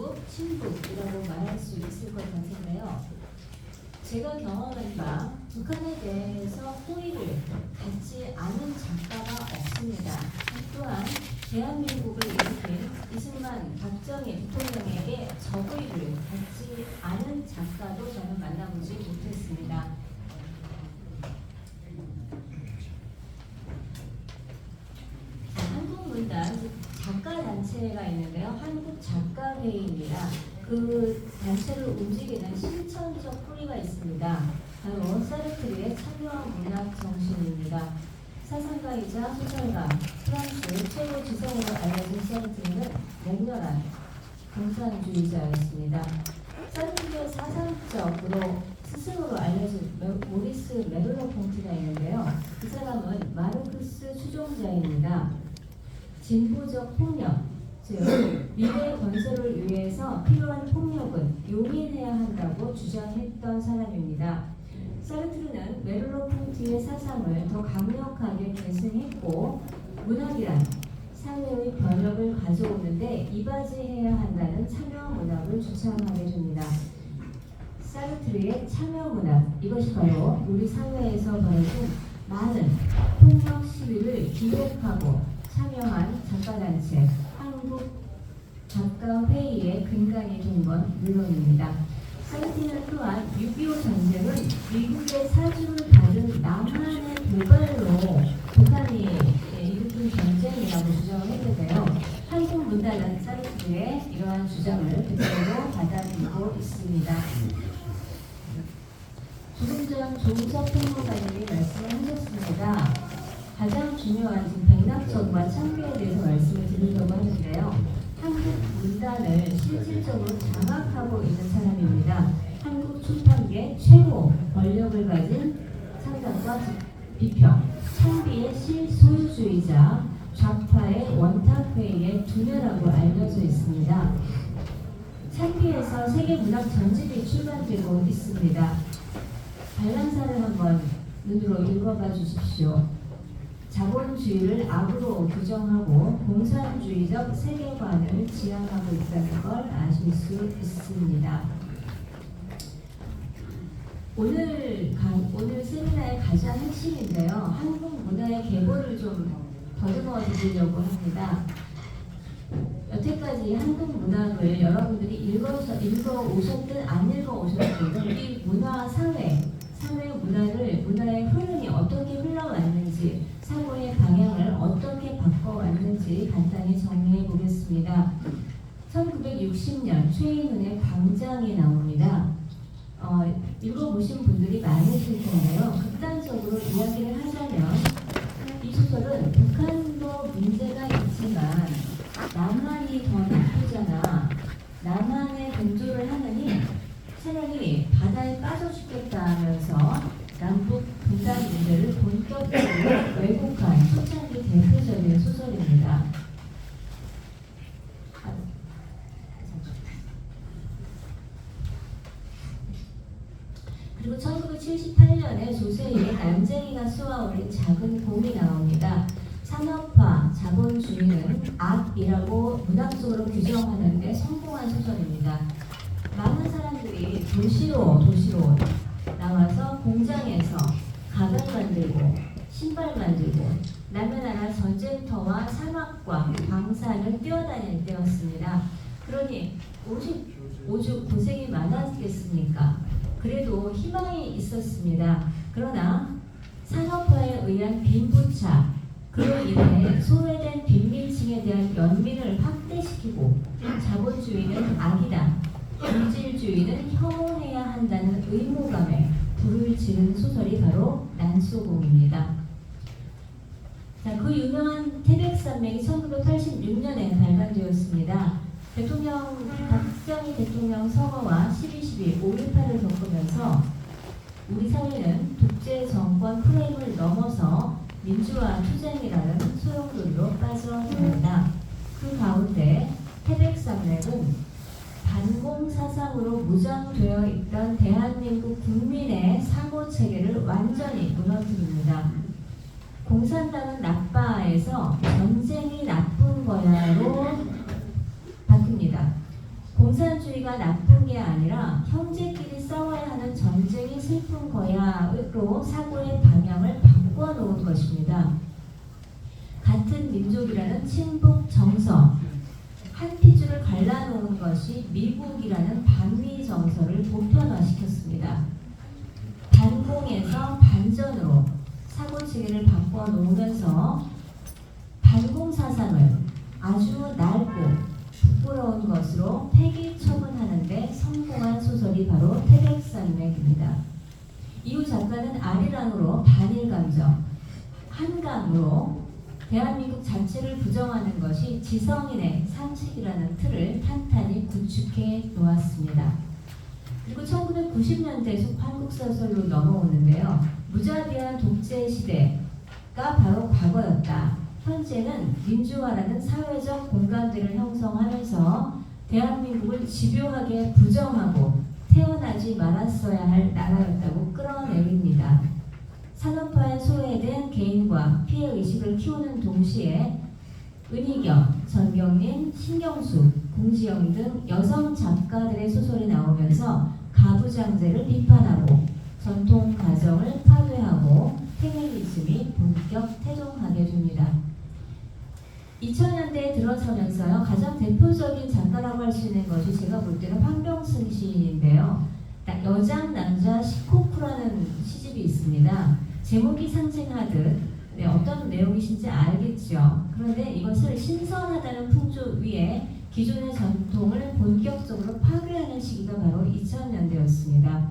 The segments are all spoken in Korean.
중국, 친북이라고 말할 수 있을 것 같은데요. 제가 경험한 바 북한에 대해서 호의를 갖지 않은 작가가 없습니다. 또한 대한민국을 일으킨 이승만, 박정희 대통령에게 적의를 갖지 않은 작가도 저는 만나보지 못했습니다. 한국문단 작가 단체가 있는데요. 한국작가회의입니다. 그 단체를 움직이는 실천적 뿌리가 있습니다. 바로 사르트르의 참여와 문학 정신입니다. 사상가이자 소설가, 프랑스 최고 지성으로 알려진 사르트르는 맹렬한 공산주의자였습니다. 사르트르의 사상적으로 스승으로 알려진 모리스 메르로퐁티가 있는데요. 이 사람은 마르크스 추종자입니다. 진보적 폭력, 즉 미래 건설을 위해서 필요한 폭력은 용인해야 한다고 주장했던 사람입니다. 사르트르는 메르로퐁티의 사상을 더 강력하게 계승했고 문학이란 사회의 변혁을 가져오는데 이바지해야 한다는 참여 문학을 주창하게 됩니다. 사르트르의 참여 문학, 이것이 바로 우리 사회에서 벌어진 많은 폭력 시위를 기록하고 참여한 작가단체 한국작가회의의 근간이 된 건 물론입니다. 사르트르는 또한 6.25 전쟁은 미국의 사주를 받은 남한의 도발로 북한이 일으킨 전쟁이라고 주장을 했는데요. 한국문단은 사르트르의 이러한 주장을 그대로 받아들이고 있습니다. 조금 전 조우석 평론가님이 말씀을 하셨습니다. 가장 중요한 백낙천과 창비에 대해서 말씀을 드리려고 하는데요. 한국 문단을 실질적으로 장악하고 있는 사람입니다. 한국 출판계 최고 권력을 가진 창작과 비평, 창비의 실소유주의자, 좌파의 원탁회의의 두뇌라고 알려져 있습니다. 창비에서 세계문학 전집이 출간되고 있습니다. 발란사를 한번 눈으로 읽어봐 주십시오. 자본주의를 악으로 규정하고 공산주의적 세계관을 지향하고 있다는 걸 아실 수 있습니다. 오늘 세미나의 가장 핵심인데요. 한국 문화의 계보를 좀 더듬어 드리려고 합니다. 여태까지 한국 문학을 여러분들이 읽어 오셨든 안 읽어 오셨든 우리 문화 사회의 문화의 흐름이 어떻게 흘러왔는지, 사고의 방향을 어떻게 바꿔왔는지 간단히 정리해 보겠습니다. 1960년 최인훈의 광장이 나옵니다. 읽어보신 분들이 많으실 텐데요. 극단적으로 이야기를 하자면 이 소설은 북한도 문제가 있지만 남한이 더 나쁘잖아. 남한에 동조를 하느니 차라리 바다에 빠져 죽겠다 하면서 남북 분단 문제를 본격적으로 왜곡한 초창기 대표적인 소설입니다. 그리고 1978년에 조세희의 난쟁이가 쏘아올린 작은 곰이 나옵니다. 산업화, 자본주의는 악이라고 문학적으로 규정하는데 성공한 소설입니다. 많은 사람들이 도시로 나와서 공장에서 가발 만들고 신발 만들고 남의 나라 전쟁터와 사막과 광산을 뛰어다닐 때였습니다. 그러니 오죽 고생이 많았겠습니까? 그래도 희망이 있었습니다. 그러나 산업화에 의한 빈부차, 그로 인해 소외된 빈민층에 대한 연민을 확대시키고 자본주의는 악이다, 본질주의는 혐오해야 한다는 의무감에 불을 지른 소설이 바로 난소공입니다. 자, 그 유명한 태백산맥이 1986년에 발간되었습니다. 박정희 대통령 서거와 12.12, 5.18을 겪으면서 우리 사회는 독재 정권 프레임을 넘어서 민주화 투쟁이라는 소용돌이로 빠져듭니다. 그 가운데 태백산맥은 반공 사상으로 무장되어 있던 대한민국 국민의 사고 체계를 완전히 무너뜨립니다. 공산당은 나빠에서 전쟁이 나쁜 거야로 바뀝니다. 내가 나쁜 게 아니라 형제끼리 싸워야 하는 전쟁이 슬픈 거야로 사고의 방향을 바꿔 놓은 것입니다. 같은 민족이라는 친북 정서, 한 피줄을 갈라놓은 것이 미국이라는 반미 정서를 보편화시켰습니다. 반공에서 반전으로 사고체계를 바꿔 놓으면서 반공사상을 아주 낡고 부끄러운 것으로 폐기 처분하는 데 성공한 소설이 바로 태백산맥입니다. 이후 작가는 아리랑으로 반일 감정, 한강으로 대한민국 자체를 부정하는 것이 지성인의 상식이라는 틀을 탄탄히 구축해 놓았습니다. 그리고 1990년대 한국소설로 넘어오는데요. 무자비한 독재 시대가 바로 과거였다. 현재는 민주화라는 사회적 공간들을 형성하면서 대한민국을 집요하게 부정하고 태어나지 말았어야 할 나라였다고 끌어내립니다. 산업화에 소외된 개인과 피해의식을 키우는 동시에 은희경, 전경림, 신경수, 공지영 등 여성 작가들의 소설이 나오면서 가부장제를 비판하고 전통 가정을 파괴하고 페미니즘이 본격 태동하게 됩니다. 2000년대에 들어서면서요, 가장 대표적인 작가라고 할 수 있는 것이 제가 볼 때는 황병승 시인인데요. 여장 남자 시코쿠라는 시집이 있습니다. 제목이 상징하듯 어떤 내용이신지 알겠죠. 그런데 이것을 신선하다는 풍조 위에 기존의 전통을 본격적으로 파괴하는 시기가 바로 2000년대였습니다.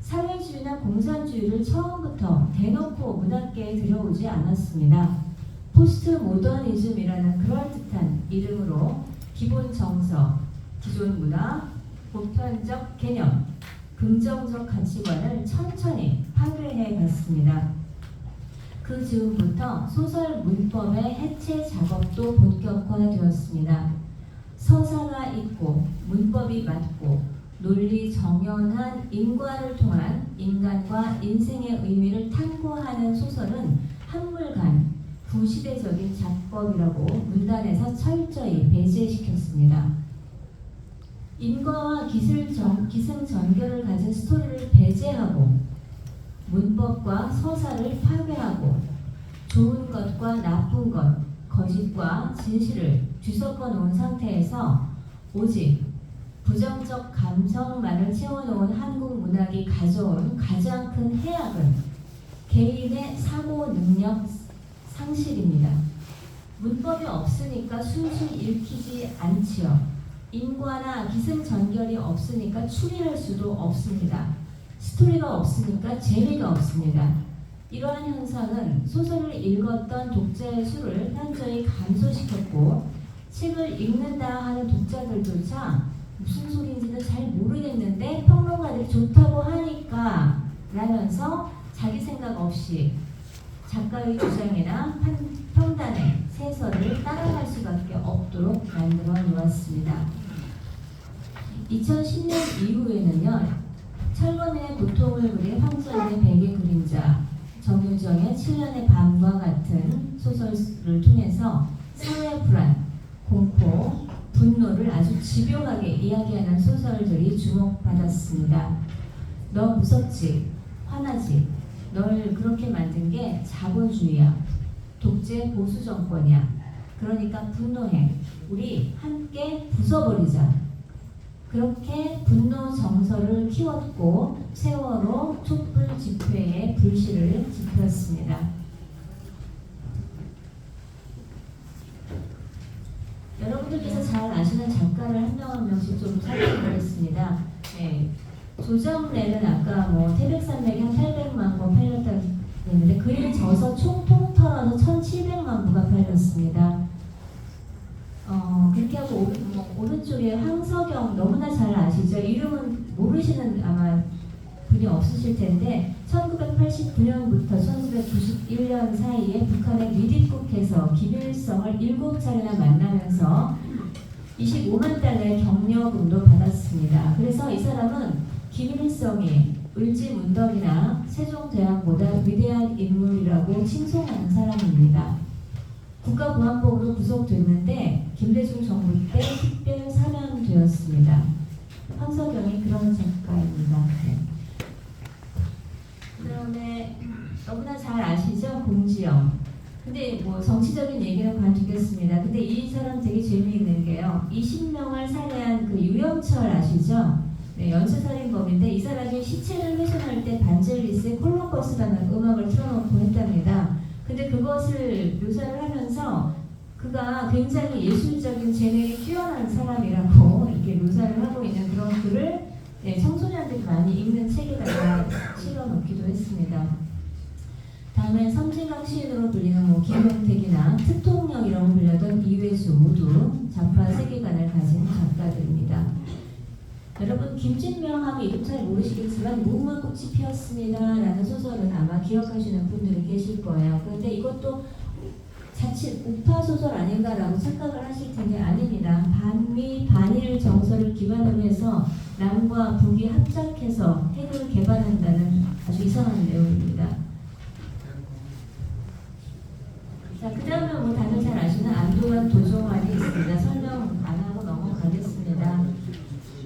사회주의나 공산주의를 처음부터 대놓고 문학계에 들여오지 않았습니다. 포스트 모더니즘이라는 그럴듯한 이름으로 기본 정서, 기존 문화, 보편적 개념, 긍정적 가치관을 천천히 파괴해 갔습니다. 그 즈음부터 소설 문법의 해체 작업도 본격화되었습니다. 서사가 있고 문법이 맞고 논리 정연한 인과를 통한 인간과 인생의 의미를 탐구하는 소설은 한물간 구시대적인 작법이라고 문단에서 철저히 배제시켰습니다. 인과와 기승전결을 가진 스토리를 배제하고 문법과 서사를 파괴하고 좋은 것과 나쁜 것, 거짓과 진실을 뒤섞어 놓은 상태에서 오직 부정적 감성만을 채워놓은 한국 문학이 가져온 가장 큰 해악은 개인의 사고 능력 상실입니다. 문법이 없으니까 술술 읽히지 않지요. 인과나 기승전결이 없으니까 추리할 수도 없습니다. 스토리가 없으니까 재미가 없습니다. 이러한 현상은 소설을 읽었던 독자의 수를 현저히 감소시켰고 책을 읽는다 하는 독자들조차 무슨 소리인지는 잘 모르겠는데 평론가들이 좋다고 하니까 라면서 자기 생각 없이 작가의 주장이나 평단의 세서를 따라갈 수밖에 없도록 만들어 놓았습니다. 2010년 이후에는요, 철거민의 고통을 그린 황선의 백의 그림자, 정유정의 7년의 밤과 같은 소설을 통해서 사회 불안, 공포, 분노를 아주 집요하게 이야기하는 소설들이 주목받았습니다. 너 무섭지? 화나지? 널 그렇게 만든 게 자본주의야. 독재 보수 정권이야. 그러니까 분노해. 우리 함께 부숴버리자. 그렇게 분노 정서를 키웠고 세월호 촛불 집회의 불씨를 지폈습니다. 여러분들께서 잘 아시는 작가를 한 명 한 명씩 좀 살펴보겠습니다. 네. 조정래는 아까 태백산맥이 한 800만 권 팔렸다고 했는데 글을 져서 총 통틀어서 1700만 부가 팔렸습니다. 그렇게 하고 오른쪽에 황석영 너무나 잘 아시죠? 이름은 모르시는 아마 분이 없으실 텐데 1989년부터 1991년 사이에 북한의 미립국에서 김일성을 7차례나 만나면서 25만 달러의 격려금도 받았습니다. 그래서 이 사람은 김일성이 을지문덕이나 세종대왕보다 위대한 인물이라고 칭송하는 사람입니다. 국가보안법으로 구속됐는데 김대중 정부 때 특별 사면되었습니다. 황석영이 그런 작가입니다. 네. 그다음에 너무나 잘 아시죠? 공지영. 근데 뭐 정치적인 얘기는 관두겠습니다. 근데 이 사람 되게 재미있는 게요. 20명을 살해한 그 유영철 아시죠? 네, 연쇄살인범인데 이 사람이 시체를 훼손할 때 반젤리스의 콜럼버스라는 음악을 틀어놓고 했답니다. 근데 그것을 묘사를 하면서 그가 굉장히 예술적인 재능이 뛰어난 사람이라고 이렇게 묘사를 하고 있는 그런 글을 네, 청소년들이 많이 읽는 책에다가 실어놓기도 했습니다. 다음에 섬진강 시인으로 불리는 뭐 김용택이나 특통령이라고 불렸던 이회수 모두 좌파 세계관을 가진 작가들입니다. 여러분 김진명 하면 이름 잘 모르시겠지만 무궁화 꽃이 피었습니다 라는 소설은 아마 기억하시는 분들이 계실 거예요. 그런데 이것도 자칫 우파 소설 아닌가라고 착각을 하실 텐데 아닙니다. 반미 반일 정서를 기반으로 해서 남과 북이 합작해서 핵을 개발한다는 아주 이상한 내용입니다. 자, 그 다음에 뭐 다들 잘 아시는 안도환 도종환이 있습니다. 설명 안 하고 넘어가겠습니다.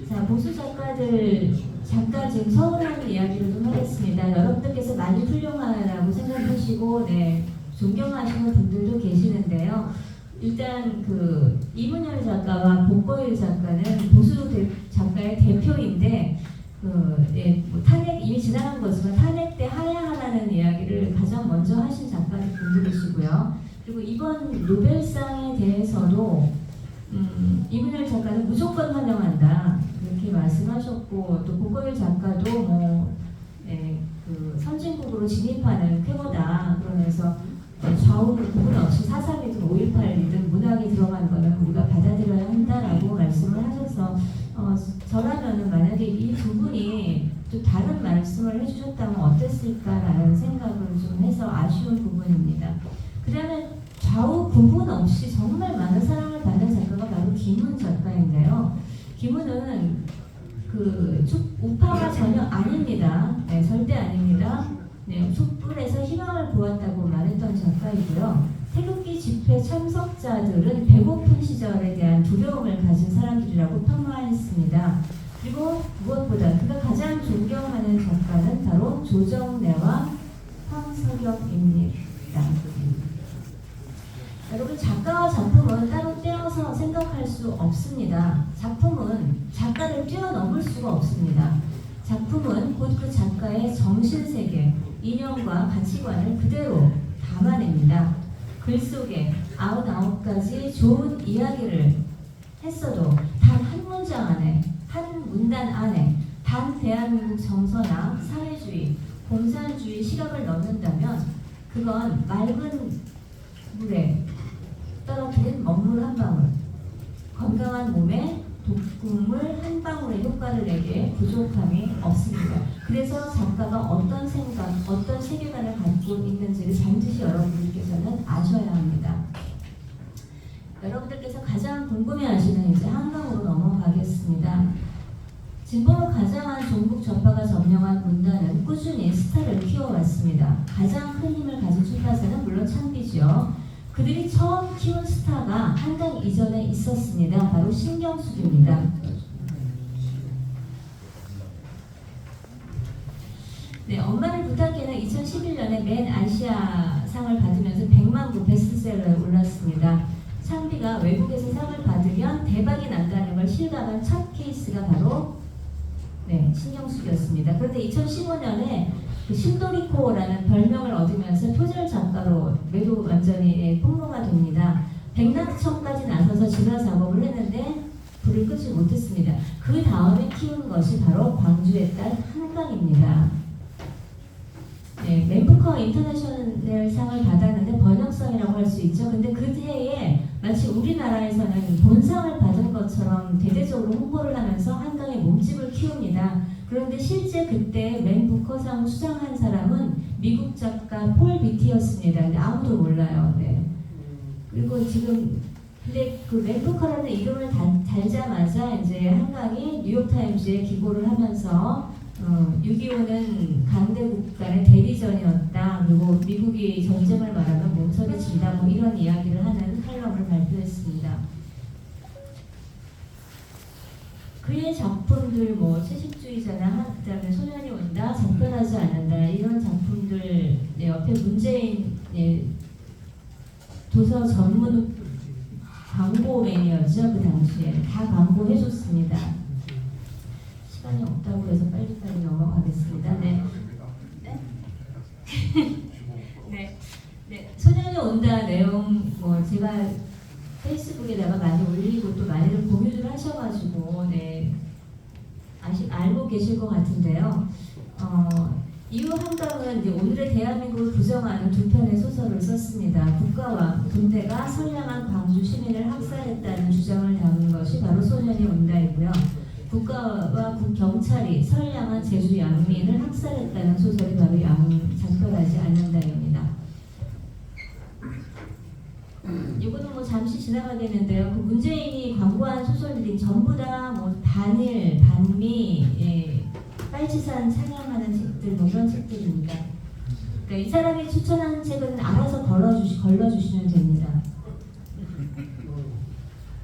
자, 보수 작가들 잠깐 지금 서운한 이야기를 좀 하겠습니다. 여러분들께서 많이 훌륭하다고 생각하시고 네, 존경하시는 분들도 계시는데요. 일단 그 이문열 작가와 복거일 작가는 보수 작가의 대표인데 뭐 탄핵 이미 지나간 거지만 탄핵 때 하야하라는 이야기를 가장 먼저 하신 작가들 분들이시고요. 그리고 이번 노벨상에 대해서도 이문열 작가는 무조건 환영한다 이렇게 말씀하셨고 또 복거일 작가도 뭐 그 선진국으로 진입하는 쾌거다 그러면서 좌우 구분 없이 4.3이든 5.18이든 문학에 들어간 거는 우리가 받아들여야 한다라고 말씀을 하셔서 저라면은 만약에 이 두 분이 또 다른 말씀을 해주셨다면 어땠을까라는 생각을 좀 해서 아쉬운 부분입니다. 그 다음에 좌우 구분 없이 정말 많은 사랑을 받는 작가가 바로 김훈 작가인데요. 김훈은 그 우파가 전혀 아닙니다. 네, 절대 아닙니다. 네, 촛불에서 희망을 보았다고 말했던 작가이고요. 태극기 집회 참석자들은 배고픈 시절에 대한 두려움을 가진 사람들이라고 폄하했습니다. 그리고 무엇보다 그가 가장 존경하는 작가는 바로 조정래와 황석영입니다. 여러분 작가와 작품은 따로 떼어서 생각할 수 없습니다. 작품은 작가를 뛰어넘을 수가 없습니다. 작품은 곧 그 작가의 정신세계, 이념과 가치관을 그대로 담아냅니다. 글 속에 99가지 좋은 이야기를 했어도 단 한 문장 안에, 한 문단 안에 단 대한민국 정서나 사회주의, 공산주의 시각을 넣는다면 그건 맑은 물에 떨어뜨린 먹물 한 방울, 건강한 몸에 독극물 한 방울의 효과를 내기에 부족함이 없습니다. 그래서 작가가 어떤 생각, 어떤 세계관을 갖고 있는지를 반드시 여러분들께서는 아셔야 합니다. 여러분들께서 가장 궁금해하시는 이제 한강으로 넘어가겠습니다. 진보로 가장한 종북 좌파가 점령한 문단은 꾸준히 스타를 키워왔습니다. 가장 큰 힘을 가진 출판사는 물론 창비지요. 그들이 처음 키운 스타가 한강 이전에 있었습니다. 바로 신경숙입니다. 네, 엄마를 부탁해는 2011년에 맨 아시아상을 받으면서 100만 부 베스트셀러에 올랐습니다. 창비가 외국에서 상을 받으면 대박이 난다는 걸 실감한 첫 케이스가 바로 네, 신경숙이었습니다. 그런데 2015년에 그 신도리코라는 별명을 얻으면서 표절 작가로 매도 완전히 폭로가 됩니다. 백낙천까지 나서서 진화 작업을 했는데 불을 끄지 못했습니다. 그 다음에 키운 것이 바로 광주의 딸 한강입니다. 네, 맨부커 인터내셔널 상을 받았는데 번역성이라고 할 수 있죠. 근데 그 해에 마치 우리나라에서는 본상을 받은 것처럼 대대적으로 홍보를 하면서 한강의 몸집을 키웁니다. 그런데 실제 그때 맨부커상 수상한 사람은 미국 작가 폴 비티였습니다. 근데 아무도 몰라요. 네. 그리고 지금 근데 그 맨부커라는 이름을 달자마자 이제 한강이 뉴욕타임즈에 기고를 하면서 6.25는 강대국 간의 대리전이었다. 그리고 미국이 전쟁을 말하면 몸서리 진다. 뭐 이런 이야기를 하는 칼럼을 발표했습니다. 그의 작품들 뭐 채식주의자나 그다음에 소년이 온다, 접근하지 않는다 이런 작품들 옆에 문재인 도서 전문 광고 매니어죠. 그 당시에 다 광고해줬습니다. 시간이 없다고 해서 빨리빨리 넘어가겠습니다. 네. 네. 네. 소년이 온다 내용 뭐 제가 페이스북에다가 많이 올리고 또 많이들 공유를 하셔가지고 알고 계실 것 같은데요. 이후 한강은 이제 오늘의 대한민국을 부정하는 두 편의 소설을 썼습니다. 국가와 군대가 선량한 광주 시민을 학살했다는 주장을 담은 것이 바로 소년이 온다이고요. 국가와 경찰이 선량한 제주 양민을 학살했다는 소설이 바로 작별하지 않는다입니다. 이거는 뭐 잠시 지나가겠는데요. 그 문재인이 광고한 소설들이 전부 다 뭐 반일, 반미, 빨치산 찬양하는 책들 뭐 이런 책들입니다. 그러니까 이 사람이 추천한 책은 알아서 걸러주시면 됩니다.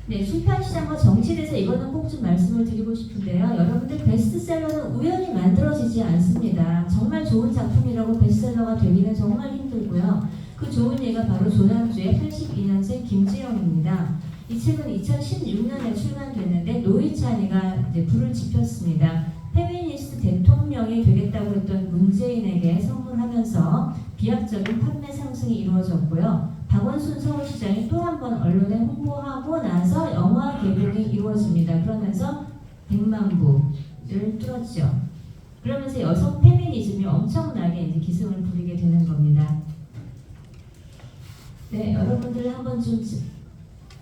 네, 출판시장과 정치에 대해서 이거는 꼭 좀 말씀을 드리고 싶은데요. 여러분들 베스트셀러는 우연히 만들어지지 않습니다. 정말 좋은 작품이라고 베스트셀러가 되기는 정말 힘들고요. 그 좋은 예가 바로 조남주의 82년생 김지영입니다. 이 책은 2016년에 출간됐는데 노회찬이가 불을 지폈습니다. 페미니스트 대통령이 되겠다고 했던 문재인에게 선물하면서 비약적인 판매 상승이 이루어졌고요. 박원순 서울시장이 또 한 번 언론에 홍보하고 나서 영화 개봉이 이루어집니다. 그러면서 100만 부를 뚫었죠. 그러면서 여성 페미니즘이 엄청나게 이제 기승을 부리게 되는 겁니다. 네, 여러분들 한번 좀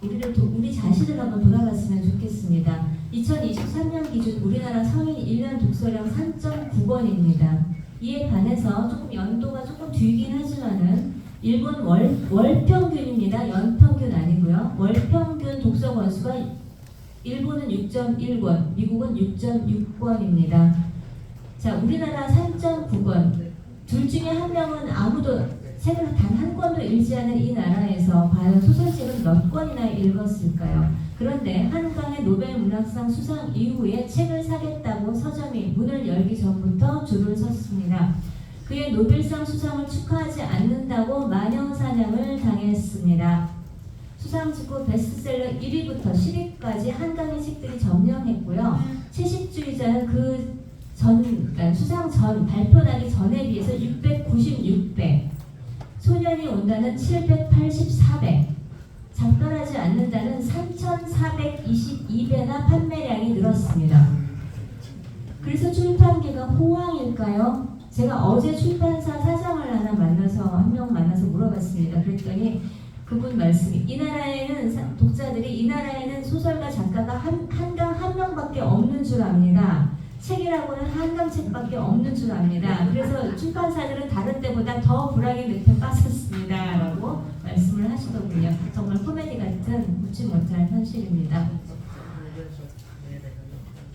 우리 자신을 한번 돌아봤으면 좋겠습니다. 2023년 기준 우리나라 성인 1년 독서량 3.9권입니다. 이에 반해서 조금 연도가 조금 뒤긴 하지만은 일본 월평균입니다. 연평균 아니고요. 월평균 독서 권수가 일본은 6.1권, 미국은 6.6권입니다. 자, 우리나라 3.9권. 둘 중에 한 명은 아무도 책을 단 한 권도 읽지 않은 이 나라에서 과연 소설책을 몇 권이나 읽었을까요? 그런데 한강의 노벨 문학상 수상 이후에 책을 사겠다고 서점이 문을 열기 전부터 줄을 섰습니다. 그의 노벨상 수상을 축하하지 않는다고 마녀사냥을 당했습니다. 수상 직후 베스트셀러 1위부터 10위까지 한강의 책들이 점령했고요. 채식주의자는 그러니까 수상 전 발표나기 전에 비해서 696배, 소년이 온다는 784배, 작별하지 않는다는 3422배나 판매량이 늘었습니다. 그래서 출판계가 호황일까요? 제가 어제 출판사 사장을 한 명 만나서 물어봤습니다. 그랬더니 그분 말씀이 이 나라에는 독자들이 이 나라에는 소설가 작가가 한강 한 명밖에 없는 줄 압니다. 책이라고는 한강 책밖에 없는 줄 압니다. 그래서 출판사들은 다른 때보다 더 불황의 늪에 빠졌습니다. 라고 말씀을 하시더군요. 정말 코미디 같은 묻지 못할 현실입니다.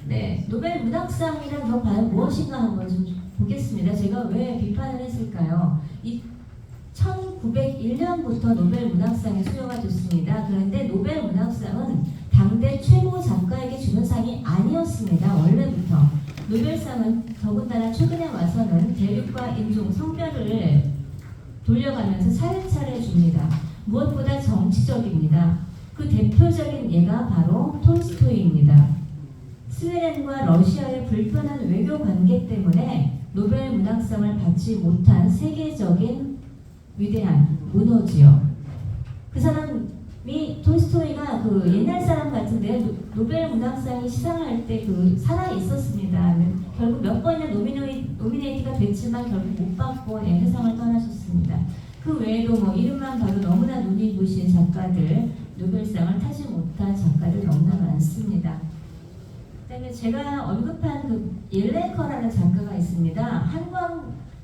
네, 노벨 문학상이란 거 과연 무엇인가 한번 좀 보겠습니다. 제가 왜 비판을 했을까요? 1901년부터 노벨 문학상이 수여가 됐습니다. 그런데 노벨 문학상은 당대 최고 작가에게 주는 상이 아니었습니다. 원래부터. 노벨상은 더군다나 최근에 와서는 대륙과 인종, 성별을 돌려가면서 차례차례 줍니다. 무엇보다 정치적입니다. 그 대표적인 예가 바로 톨스토이입니다. 스웨덴과 러시아의 불편한 외교 관계 때문에 노벨 문학상을 받지 못한 세계적인 위대한 문호지요. 그 사람이 톨스토이가 그 옛날 사람 같은데 노벨 문학상이 시상할 때 살아 있었습니다. 결국 몇 번이나 노미네이트가 됐지만 결국 못 받고 세상을 떠나셨습니다. 그 외에도 뭐 이름만 봐도 너무나 눈이 부신 작가들, 노벨상을 타지 못한 작가들 너무나 많습니다. 그다음에 제가 언급한 그 옐렌커라는 작가가 있습니다.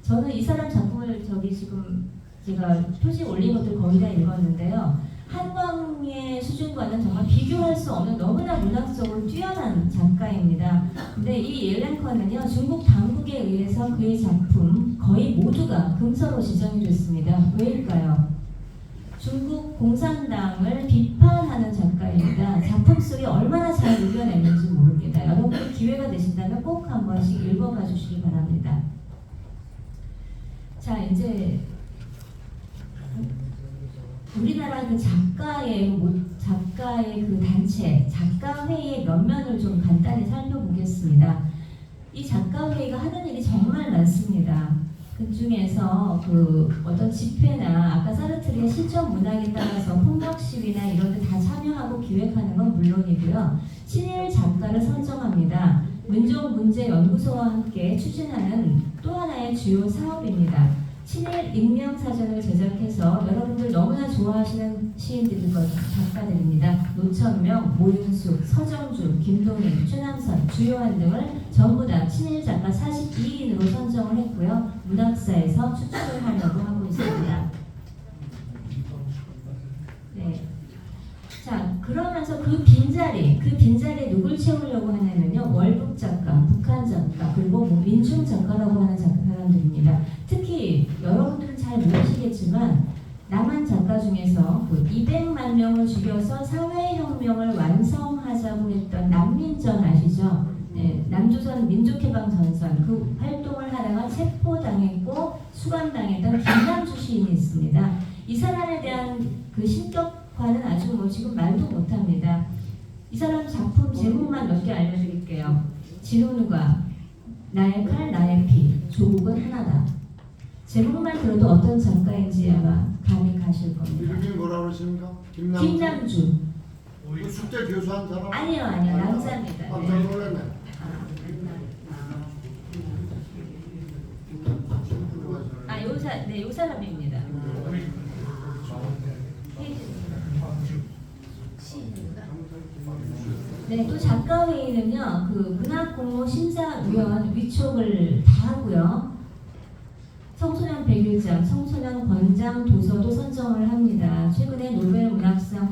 저는 이 사람 작품을 지금 제가 표지 올린 것들 거의 다 읽었는데요. 한광의 수준과는 정말 비교할 수 없는 너무나 문학적으로 뛰어난 작가입니다. 근데 이 옐렌커는요, 중국 당국에 의해서 그의 작품 거의 모두가 금서로 지정이 됐습니다. 왜일까요? 중국 공산당을 비판하는 작가입니다. 작품 속에 얼마나 잘 녹여냈는지 모릅니다. 기회가 되신다면 꼭 한 번씩 읽어봐 주시기 바랍니다. 자, 이제 우리나라 그 작가의 그 단체, 작가회의의 면면을 좀 간단히 살펴보겠습니다. 이 작가회의가 하는 일이 정말 많습니다. 그 중에서 그 어떤 집회나 아까 사르트르의 실전 문학에 따라서 폭력 시위나 이런 데 다 참여하고 기획하는 건 물론이고요. 친일 작가를 선정합니다. 민족문제연구소와 함께 추진하는 또 하나의 주요 사업입니다. 친일 익명사전을 제작해서 여러분들 너무나 좋아하시는 시인들일 것 작가들입니다. 노천명, 모윤숙, 서정주, 김동인, 최남선, 주요한 등을 전부 다 친일 작가 42인으로 선정을 했고요. 문학사에서 추천을 하려고 하고 있습니다. 네. 자, 그러면서 그 빈자리에 누굴 채우려고 하냐면요. 월북 작가, 북한 작가, 그리고 민중 작가라고 하는 사람들입니다. 특히 여러분들은 잘 모르시겠지만 남한 작가 중에서 그 200만 명을 죽여서 사회혁명을 완성하자고 했던 난민전 아시죠? 네, 남조선 민족해방전선 그 활동을 하다가 체포당했고 수감당했던 김남주 시인이 있습니다. 이 사람에 대한 그 신격화는 아주 뭐 지금 말도 못합니다. 이 사람 작품 제목만 몇 개 알려드릴게요. 진호누가, 나의 칼 나의 피, 조국은 하나다. 제목만 들어도 어떤 작가인지 아마 감이 가실 겁니다. 이름이 뭐라고 그러십니까? 김남주. 그 숙제 교수한 사람? 아니요, 남자입니다. 깜짝 놀랐네. 요 사람입니다. 네, 또 작가회의는요, 그 문학공모 심사위원 위촉을 다 하고요. 청소년 100일장, 청소년 권장 도서도 선정을 합니다. 최근에 노벨 문학상은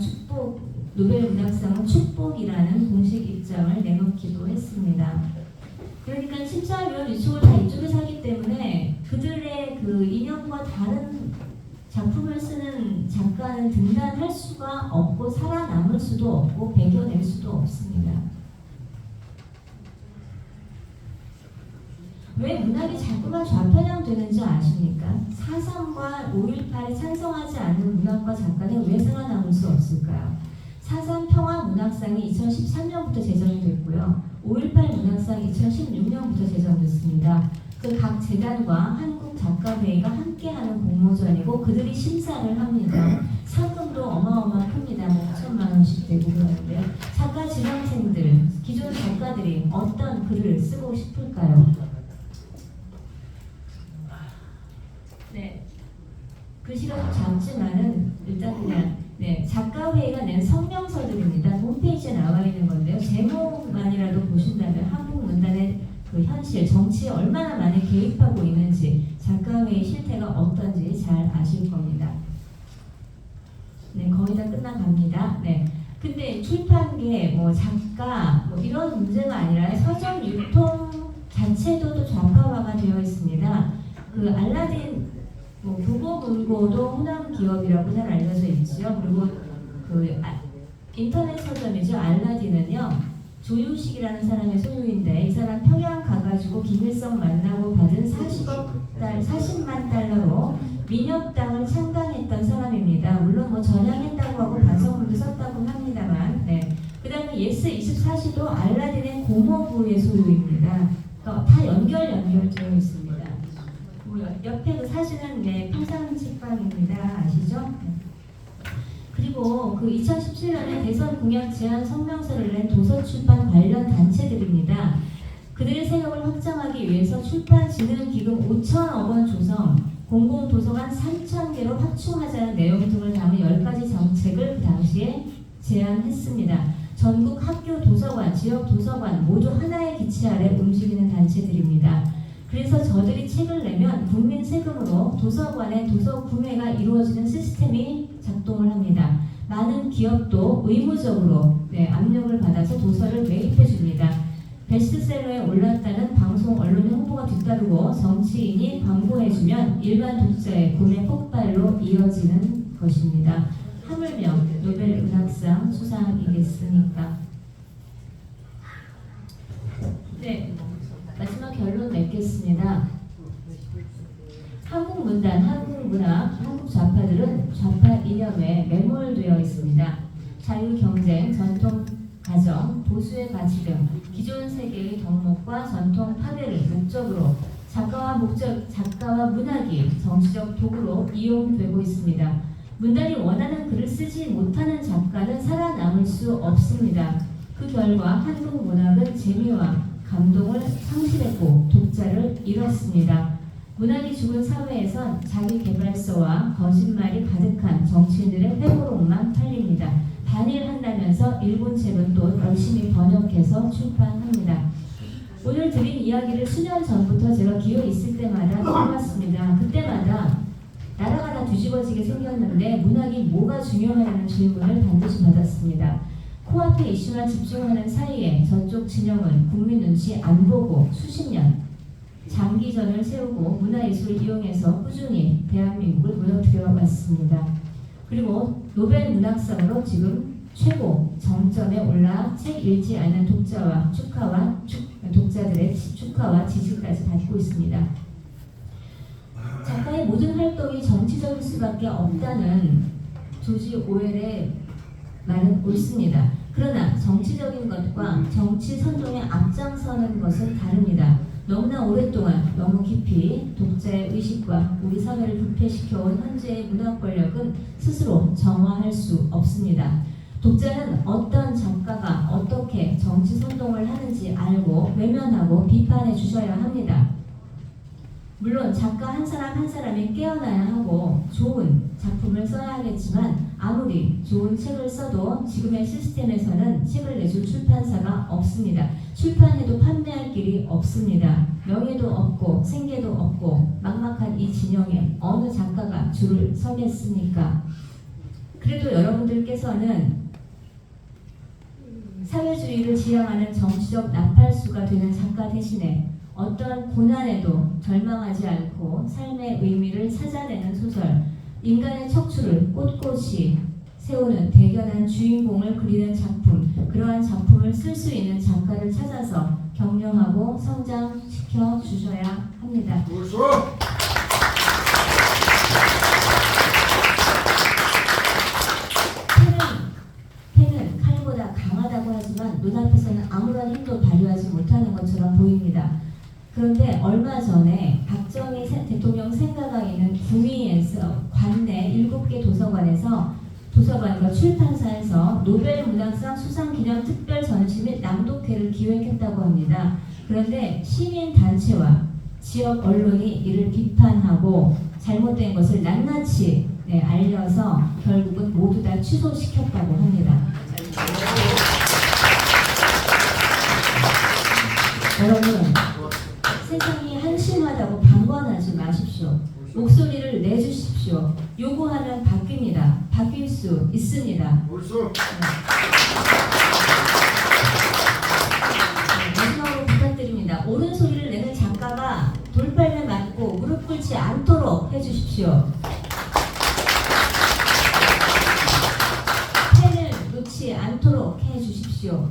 축복이라는 공식 입장을 내놓기도 했습니다. 그러니까 심사위원 위촉을 다 이쪽에서 하기 때문에 그들의 그 인연과 다른 작품을 쓰는 작가는 등단할 수가 없고 살아남을 수도 없고 배겨낼 수도 없습니다. 왜 문학이 자꾸만 좌편향되는지 아십니까? 4.3과 5.18에 찬성하지 않는 문학과 작가는 왜 살아남을 수 없을까요? 4.3 평화문학상이 2013년부터 제정이 됐고요. 5.18 문학상이 2016년부터 제정됐습니다. 그 각 재단과 한국작가회의가 함께하는 공모전이고 그들이 심사를 합니다. 상금도 어마어마합니다. 5천만 원씩 되고 그러는데요. 작가 지망생들, 기존 작가들이 어떤 글을 쓰고 싶을까요? 네, 글씨가 좀 작지만은 일단 그냥 작가회의가 낸 성명서들입니다. 홈페이지에 나와 있는 건데요. 제목만이라도 보신다면 한국문단의 그 현실, 정치에 얼마나 많이 개입하고 있는지, 작가회의 실태가 어떤지 잘 아실 겁니다. 네, 거의 다 끝나갑니다. 네. 근데 출판계, 작가, 이런 문제가 아니라 서점 유통 자체도 또 좌파화가 되어 있습니다. 그 알라딘, 교보문고도 호남 기업이라고 잘 알려져 있죠. 그리고 그 인터넷 서점이죠. 알라딘은요. 조유식이라는 사람의 소유인데 이 사람 평양 가가지고 김일성 만나고 받은 40만 달러로 민혁당을 창당했던 사람입니다. 물론 전향했다고 하고 반성문도 썼다고 합니다만, 네. 그 다음에 예스24시도 알라딘의 고모부의 소유입니다. 그러니까 다 연결되어 있습니다. 옆에 그 사진은 평상책방입니다. 아시죠? 그리고 그 2017년에 대선 공약 제안 성명서를 낸 도서출판 관련 단체들입니다. 그들의 세력을 확장하기 위해서 출판진흥기금 5천억 원 조성, 공공도서관 3,000개로 확충하자는 내용 등을 담은 10가지 정책을 그 당시에 제안했습니다. 전국 학교 도서관, 지역 도서관 모두 하나의 기치 아래 움직이는 단체들입니다. 그래서 저들이 책을 내면 국민 세금으로 도서관의 도서 구매가 이루어지는 시스템이 작동을 합니다. 많은 기업도 의무적으로 압력을 받아서 도서를 매입해 줍니다. 베스트셀러에 올랐다는 방송 언론의 홍보가 뒤따르고 정치인이 광고해주면 일반 독자의 구매 폭발로 이어지는 것입니다. 하물며 노벨 문학상 수상이겠습니까? 보겠습니다. 한국 문단, 한국 문학, 한국 좌파들은 좌파 이념에 매몰되어 있습니다. 자유 경쟁, 전통 가정, 보수의 가치 등 기존 세계의 덕목과 전통 파괴를 목적으로 작가와 문학이 정치적 도구로 이용되고 있습니다. 문단이 원하는 글을 쓰지 못하는 작가는 살아남을 수 없습니다. 그 결과 한국 문학은 재미와 감동을 상실했고 독자를 잃었습니다. 문학이 죽은 사회에선 자기 개발서와 거짓말이 가득한 정치인들의 회고록만 팔립니다. 반일한다면서 일본 책은 또 열심히 번역해서 출판합니다. 오늘 드린 이야기를 수년 전부터 제가 기회 있을 때마다 들어봤습니다. 그때마다 나라가 다 뒤집어지게 생겼는데 문학이 뭐가 중요하냐는 질문을 반드시 받았습니다. 코앞에 이슈만 집중하는 사이에 저쪽 진영은 국민 눈치 안 보고 수십 년 장기전을 세우고 문화예술을 이용해서 꾸준히 대한민국을 무너뜨려 왔습니다. 그리고 노벨 문학상으로 지금 최고 정점에 올라 책 읽지 않는 독자들의 축하와 지지까지 받고 있습니다. 작가의 모든 활동이 정치적일 수밖에 없다는 조지 오웰의 말은 옳습니다. 그러나 정치적인 것과 정치 선동에 앞장서는 것은 다릅니다. 너무나 오랫동안 너무 깊이 독자의 의식과 우리 사회를 부패시켜온 현재의 문학 권력은 스스로 정화할 수 없습니다. 독자는 어떤 작가가 어떻게 정치 선동을 하는지 알고 외면하고 비판해 주셔야 합니다. 물론 작가 한 사람 한 사람이 깨어나야 하고 좋은 작품을 써야 하겠지만 아무리 좋은 책을 써도 지금의 시스템에서는 책을 내줄 출판사가 없습니다. 출판해도 판매할 길이 없습니다. 명예도 없고 생계도 없고 막막한 이 진영에 어느 작가가 줄을 서겠습니까? 그래도 여러분들께서는 사회주의를 지향하는 정치적 나팔수가 되는 작가 대신에 어떤 고난에도 절망하지 않고 삶의 의미를 찾아내는 소설, 인간의 척추를 꼿꼿이 세우는 대견한 주인공을 그리는 작품, 그러한 작품을 쓸 수 있는 작가를 찾아서 격려하고 성장시켜 주셔야 합니다. 펜은 칼보다 강하다고 하지만 눈앞에서는 아무런 힘도 발휘하지 못하는 것처럼 보입니다. 그런데 얼마 전에 박정희 대통령 생가가 있는 구미에서 관내 7개 도서관과 출판사에서 노벨 문학상 수상 기념 특별 전시 및 낭독회를 기획했다고 합니다. 그런데 시민단체와 지역 언론이 이를 비판하고 잘못된 것을 낱낱이 알려서 결국은 모두 다 취소시켰다고 합니다. 여러분, 세상이 한심하다고 방관하지 마십시오. 목소리를 내주십시오. 요구하면 바뀝니다. 바뀔 수 있습니다. 마지막으로 부탁드립니다. 옳은 소리를 내는 작가가 돌팔매 맞고 무릎 꿇지 않도록 해주십시오. 펜을 놓지 않도록 해주십시오.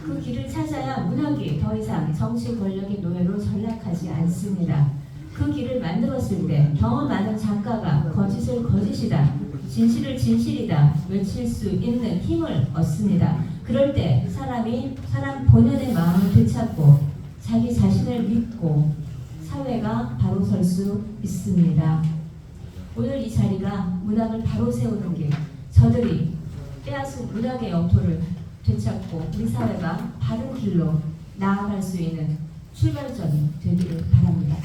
그 길을 찾아야 문학이 더 이상 정치 권력의 노예로 전락하지 않습니다. 그 길을 만들었을 때 경험 많은 작가가 거짓을 거짓이다, 진실을 진실이다 외칠 수 있는 힘을 얻습니다. 그럴 때 사람 본연의 마음을 되찾고 자기 자신을 믿고 사회가 바로 설 수 있습니다. 오늘 이 자리가 문학을 바로 세우는 길, 저들이 빼앗은 문학의 영토를 되찾고 우리 사회가 바른 길로 나아갈 수 있는 출발점이 되기를 바랍니다.